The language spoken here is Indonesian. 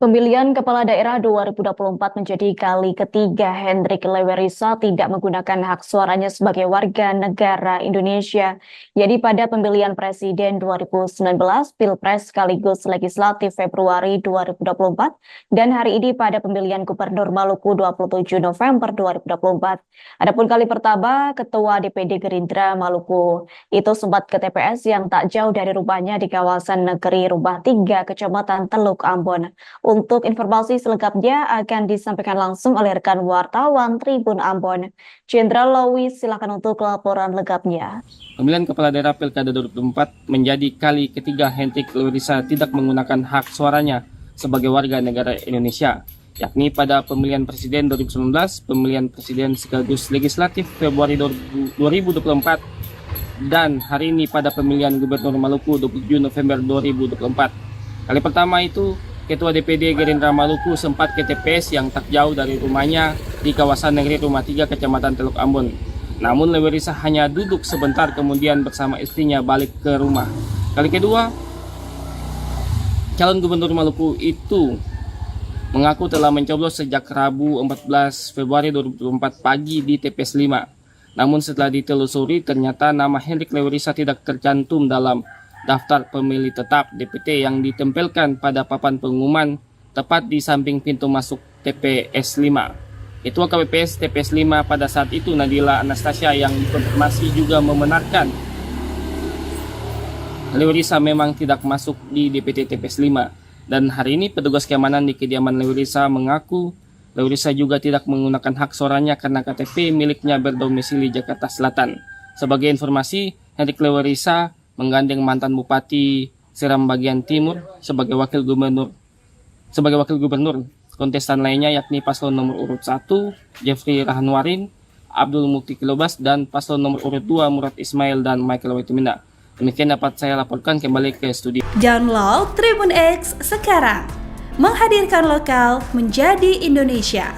Pemilihan Kepala Daerah 2024 menjadi kali ketiga Hendrik Lewerisa tidak menggunakan hak suaranya sebagai warga negara Indonesia. Jadi pada pemilihan Presiden 2019, Pilpres sekaligus Legislatif Februari 2024, dan hari ini pada pemilihan Gubernur Maluku 27 November 2024. Adapun kali pertama, Ketua DPD Gerindra Maluku itu sempat ke TPS yang tak jauh dari rumahnya di kawasan Negeri Rubah 3, Kecamatan Teluk Ambon. Untuk informasi selengkapnya akan disampaikan langsung oleh rekan wartawan Tribun Ambon. Jenderal Lowis, silakan untuk laporan lengkapnya. Pemilihan Kepala Daerah Pilkada 2024 menjadi kali ketiga Hendrik Lewerisa tidak menggunakan hak suaranya sebagai warga negara Indonesia, yakni pada pemilihan Presiden 2019, pemilihan Presiden sekaligus Legislatif Februari 2024, dan hari ini pada pemilihan Gubernur Maluku 27 November 2024. Kali pertama itu, Ketua DPD Gerindra Maluku sempat ke TPS yang tak jauh dari rumahnya di kawasan Negeri Rumah 3, Kecamatan Teluk Ambon. Namun Lewerisa hanya duduk sebentar kemudian bersama istrinya balik ke rumah. Kali kedua, calon Gubernur Maluku itu mengaku telah mencoblos sejak Rabu 14 Februari 2024 pagi di TPS 5. Namun setelah ditelusuri ternyata nama Hendrik Lewerisa tidak tercantum dalam daftar pemilih tetap DPT yang ditempelkan pada papan pengumuman tepat di samping pintu masuk TPS 5. Ketua KPPS TPS 5 pada saat itu, Nadila Anastasia, yang dikonfirmasi juga membenarkan Lewerisa memang tidak masuk di DPT TPS 5. Dan hari ini petugas keamanan di kediaman Lewerisa mengaku Lewerisa juga tidak menggunakan hak suaranya karena KTP miliknya berdomisili Jakarta Selatan. Sebagai informasi, Hendrik Lewerisa menggandeng mantan Bupati Seram Bagian Timur sebagai wakil gubernur. Kontestan lainnya yakni paslon nomor urut 1 Jeffrey Rahanwarin, Abdul Mukti Kilobas, dan paslon nomor urut 2 Murad Ismail dan Michael Waitumina. Demikian dapat saya laporkan, kembali ke studio. Download Tribun X sekarang, menghadirkan lokal menjadi Indonesia.